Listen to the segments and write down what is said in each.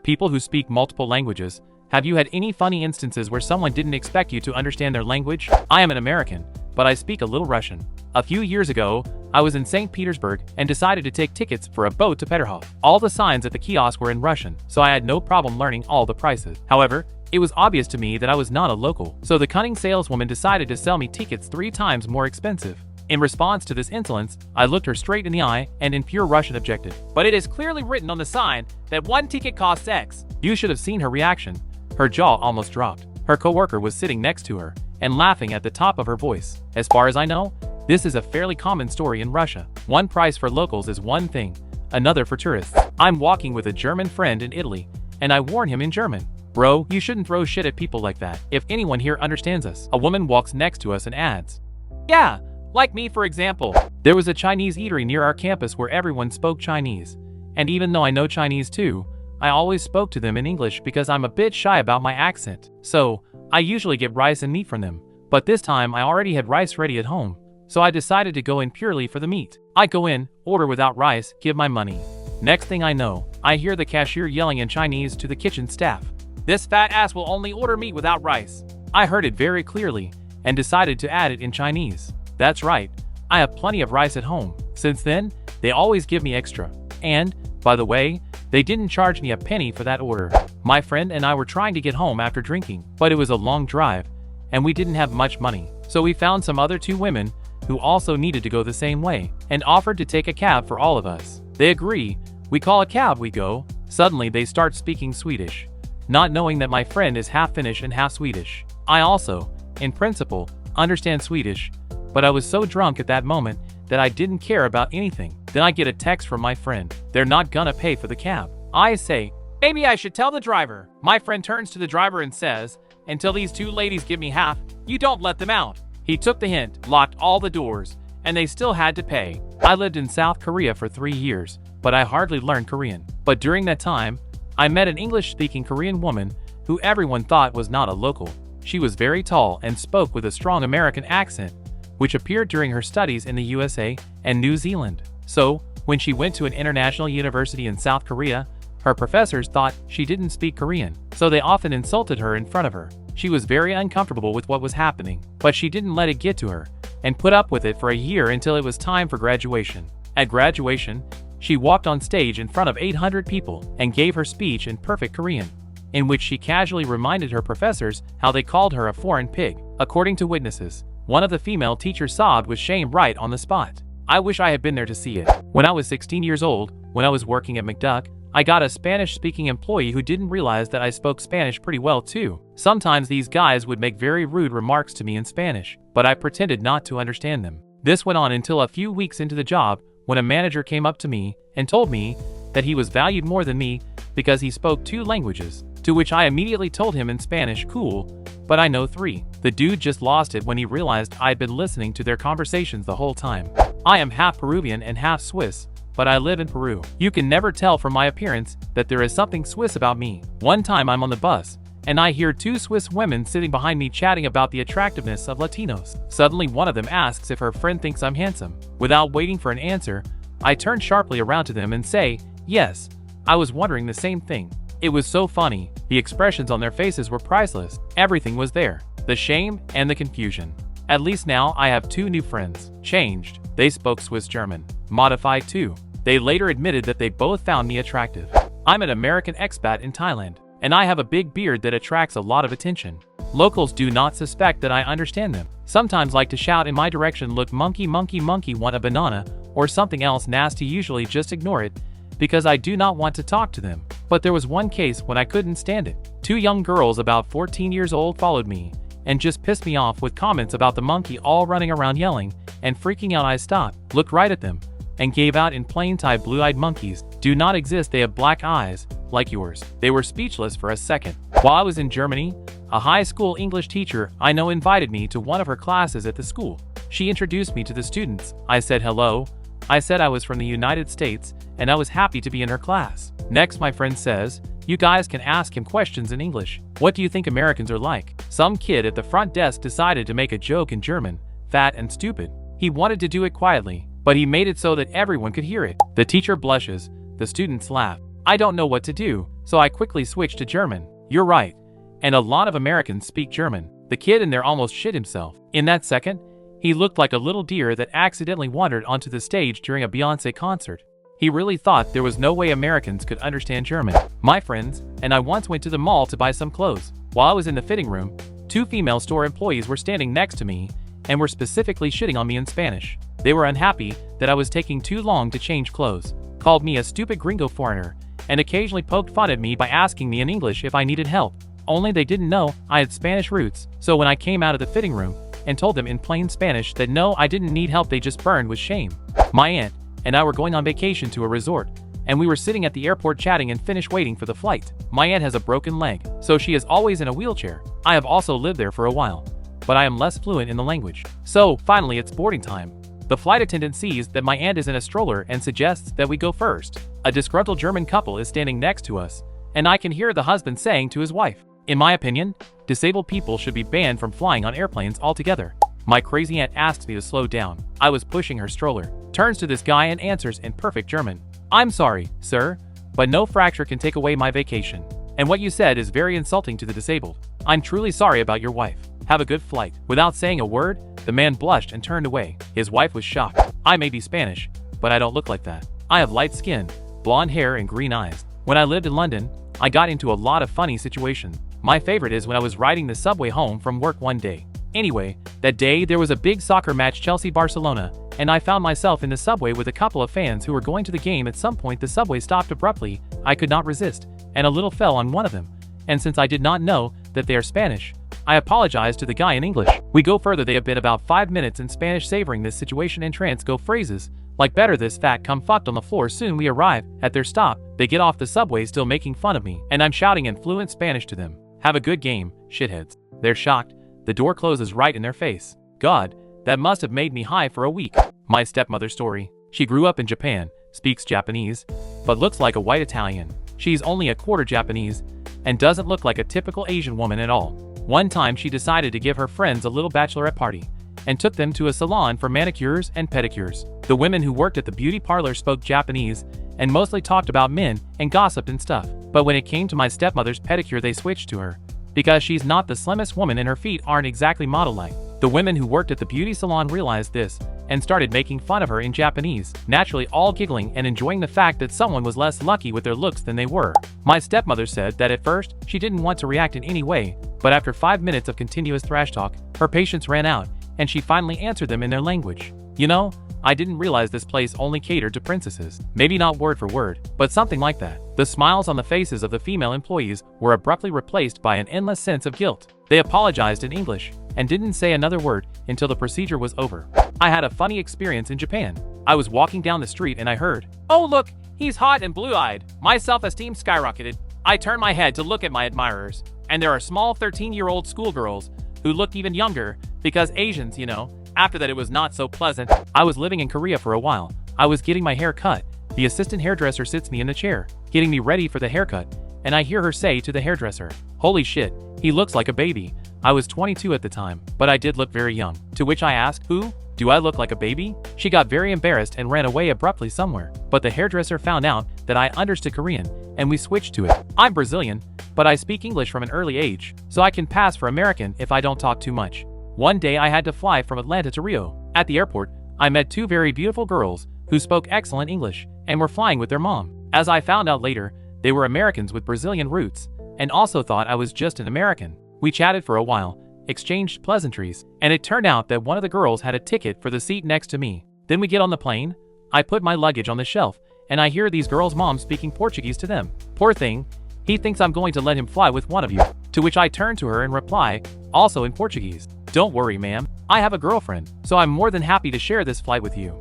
people who speak multiple languages, have you had any funny instances where someone didn't expect you to understand their language? I am an American, but I speak a little Russian. A few years ago, I was in St. Petersburg and decided to take tickets for a boat to Peterhof. All the signs at the kiosk were in Russian, so I had no problem learning all the prices. However, it was obvious to me that I was not a local, so the cunning saleswoman decided to sell me tickets 3 times more expensive. In response to this insolence, I looked her straight in the eye and in pure Russian objected. "But it is clearly written on the sign that one ticket costs X." You should have seen her reaction. Her jaw almost dropped. Her coworker was sitting next to her and laughing at the top of her voice. As far as I know, this is a fairly common story in Russia. One price for locals is one thing, another for tourists. I'm walking with a German friend in Italy, and I warn him in German. "Bro, you shouldn't throw shit at people like that. If anyone here understands us." A woman walks next to us and adds, "Yeah, like me for example." There was a Chinese eatery near our campus where everyone spoke Chinese. And even though I know Chinese too, I always spoke to them in English because I'm a bit shy about my accent. So, I usually get rice and meat from them. But this time I already had rice ready at home. So I decided to go in purely for the meat. I go in, order without rice, give my money. Next thing I know, I hear the cashier yelling in Chinese to the kitchen staff, "This fat ass will only order meat without rice." I heard it very clearly and decided to add it in Chinese. That's right, I have plenty of rice at home. Since then, they always give me extra. And, by the way, they didn't charge me a penny for that order. My friend and I were trying to get home after drinking, but it was a long drive, and we didn't have much money. So we found some other 2 women who also needed to go the same way, and offered to take a cab for all of us. They agree, we call a cab, we go. Suddenly they start speaking Swedish, not knowing that my friend is half Finnish and half Swedish. I also, in principle, understand Swedish, but I was so drunk at that moment that I didn't care about anything. Then I get a text from my friend. They're not gonna pay for the cab. I say, "Maybe I should tell the driver." My friend turns to the driver and says, "Until these 2 ladies give me half, you don't let them out." He took the hint, locked all the doors, and they still had to pay. I lived in South Korea for 3 years, but I hardly learned Korean. But during that time, I met an English-speaking Korean woman who everyone thought was not a local. She was very tall and spoke with a strong American accent, which appeared during her studies in the USA and New Zealand. So, when she went to an international university in South Korea, her professors thought she didn't speak Korean, so they often insulted her in front of her. She was very uncomfortable with what was happening, but she didn't let it get to her, and put up with it for a year until it was time for graduation. At graduation, she walked on stage in front of 800 people and gave her speech in perfect Korean, in which she casually reminded her professors how they called her a foreign pig. According to witnesses, one of the female teachers sobbed with shame right on the spot. I wish I had been there to see it. When I was 16 years old, when I was working at McDuck, I got a Spanish-speaking employee who didn't realize that I spoke Spanish pretty well too. Sometimes these guys would make very rude remarks to me in Spanish, but I pretended not to understand them. This went on until a few weeks into the job when a manager came up to me and told me that he was valued more than me because he spoke 2 languages, to which I immediately told him in Spanish, "Cool, but I know 3. The dude just lost it when he realized I'd been listening to their conversations the whole time. I am half Peruvian and half Swiss, but I live in Peru. You can never tell from my appearance that there is something Swiss about me. One time I'm on the bus, and I hear 2 Swiss women sitting behind me chatting about the attractiveness of Latinos. Suddenly one of them asks if her friend thinks I'm handsome. Without waiting for an answer, I turn sharply around to them and say, "Yes, I was wondering the same thing." It was so funny. The expressions on their faces were priceless. Everything was there. The shame and the confusion. At least now I have 2 new friends. Changed. They spoke Swiss German. Modified too. They later admitted that they both found me attractive. I'm an American expat in Thailand, and I have a big beard that attracts a lot of attention. Locals do not suspect that I understand them. Sometimes like to shout in my direction, "Look, monkey, monkey, monkey, want a banana," or something else nasty. Usually just ignore it, because I do not want to talk to them. But there was one case when I couldn't stand it. 2 young girls about 14 years old followed me, and just pissed me off with comments about the monkey, all running around yelling and freaking out. I stopped, looked right at them, and gave out in plain Thai, "Blue-eyed monkeys do not exist. They have black eyes, like yours." They were speechless for a second. While I was in Germany, a high school English teacher I know invited me to one of her classes at the school. She introduced me to the students. I said hello. I said I was from the United States, and I was happy to be in her class. Next, my friend says, "You guys can ask him questions in English. What do you think Americans are like?" Some kid at the front desk decided to make a joke in German, "Fat and stupid." He wanted to do it quietly, but he made it so that everyone could hear it. The teacher blushes, the students laugh. I don't know what to do, so I quickly switched to German. You're right. And a lot of Americans speak German. The kid in there almost shit himself. In that second, he looked like a little deer that accidentally wandered onto the stage during a Beyoncé concert. He really thought there was no way Americans could understand German. My friends and I once went to the mall to buy some clothes. While I was in the fitting room, two female store employees were standing next to me and were specifically shitting on me in Spanish. They were unhappy that I was taking too long to change clothes, called me a stupid gringo foreigner, and occasionally poked fun at me by asking me in English if I needed help. Only they didn't know I had Spanish roots, so when I came out of the fitting room and told them in plain Spanish that no, I didn't need help, they just burned with shame. My aunt and I were going on vacation to a resort, and we were sitting at the airport chatting and finished waiting for the flight. My aunt has a broken leg, so she is always in a wheelchair. I have also lived there for a while, but I am less fluent in the language. So, finally it's boarding time. The flight attendant sees that my aunt is in a stroller and suggests that we go first. A disgruntled German couple is standing next to us, and I can hear the husband saying to his wife, "In my opinion, disabled people should be banned from flying on airplanes altogether." My crazy aunt asks me to slow down. I was pushing her stroller, turns to this guy and answers in perfect German, "I'm sorry, sir, but no fracture can take away my vacation. And what you said is very insulting to the disabled. I'm truly sorry about your wife. Have a good flight." Without saying a word, the man blushed and turned away. His wife was shocked. I may be Spanish, but I don't look like that. I have light skin, blonde hair, and green eyes. When I lived in London, I got into a lot of funny situations. My favorite is when I was riding the subway home from work one day. Anyway, that day there was a big soccer match, Chelsea-Barcelona, and I found myself in the subway with a couple of fans who were going to the game. At some point the subway stopped abruptly. I could not resist, and a little fell on one of them. And since I did not know that they are Spanish, I apologized to the guy in English. We go further. They have been about 5 minutes in Spanish savoring this situation and go phrases like "better this fat cum fucked" on the floor. Soon we arrive at their stop. They get off the subway still making fun of me, and I'm shouting in fluent Spanish to them, "Have a good game, shitheads." They're shocked. The door closes right in their face. God, that must have made me high for a week. My stepmother story. She grew up in Japan, speaks Japanese, but looks like a white Italian. She's only a quarter Japanese and doesn't look like a typical Asian woman at all. One time she decided to give her friends a little bachelorette party and took them to a salon for manicures and pedicures. The women who worked at the beauty parlor spoke Japanese and mostly talked about men and gossiped and stuff. But when it came to my stepmother's pedicure, they switched to her, because she's not the slimmest woman and her feet aren't exactly model-like. The women who worked at the beauty salon realized this and started making fun of her in Japanese, naturally all giggling and enjoying the fact that someone was less lucky with their looks than they were. My stepmother said that at first she didn't want to react in any way, but after 5 minutes of continuous thrash talk, her patience ran out and she finally answered them in their language. "You know, I didn't realize this place only catered to princesses." Maybe not word for word, but something like that. The smiles on the faces of the female employees were abruptly replaced by an endless sense of guilt. They apologized in English and didn't say another word until the procedure was over. I had a funny experience in Japan. I was walking down the street and I heard, "Oh look, he's hot and blue-eyed." My self-esteem skyrocketed. I turned my head to look at my admirers, and there are small 13-year-old schoolgirls who looked even younger, because Asians, you know. After that it was not so pleasant. I was living in Korea for a while. I was getting my hair cut. The assistant hairdresser sits me in the chair, getting me ready for the haircut, and I hear her say to the hairdresser, "Holy shit, he looks like a baby." I was 22 at the time, but I did look very young. To which I asked, "Who? Do I look like a baby?" She got very embarrassed and ran away abruptly somewhere, but the hairdresser found out that I understood Korean, and we switched to it. I'm Brazilian, but I speak English from an early age, so I can pass for American if I don't talk too much. One day I had to fly from Atlanta to Rio. At the airport, I met two very beautiful girls who spoke excellent English and were flying with their mom. As I found out later, they were Americans with Brazilian roots and also thought I was just an American. We chatted for a while, exchanged pleasantries, and it turned out that one of the girls had a ticket for the seat next to me. Then we get on the plane, I put my luggage on the shelf, and I hear these girls' moms speaking Portuguese to them. Poor thing, he thinks I'm going to let him fly with one of you. To which I turn to her and reply, also in Portuguese, "Don't worry, ma'am. I have a girlfriend, so I'm more than happy to share this flight with you."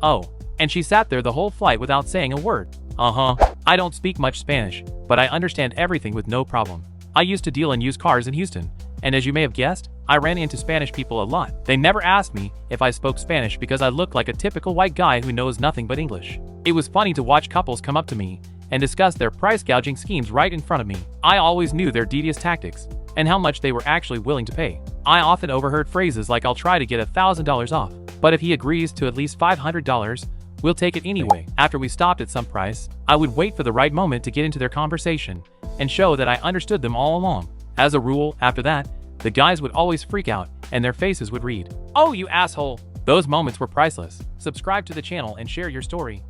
Oh. And she sat there the whole flight without saying a word. I don't speak much Spanish, but I understand everything with no problem. I used to deal in used cars in Houston, and as you may have guessed, I ran into Spanish people a lot. They never asked me if I spoke Spanish because I looked like a typical white guy who knows nothing but English. It was funny to watch couples come up to me and discuss their price gouging schemes right in front of me. I always knew their devious tactics and how much they were actually willing to pay. I often overheard phrases like, "I'll try to get $1,000 off, but if he agrees to at least $500, we'll take it anyway. After we stopped at some price, I would wait for the right moment to get into their conversation and show that I understood them all along. As a rule, after that, the guys would always freak out and their faces would read, "Oh, you asshole." Those moments were priceless. Subscribe to the channel and share your story.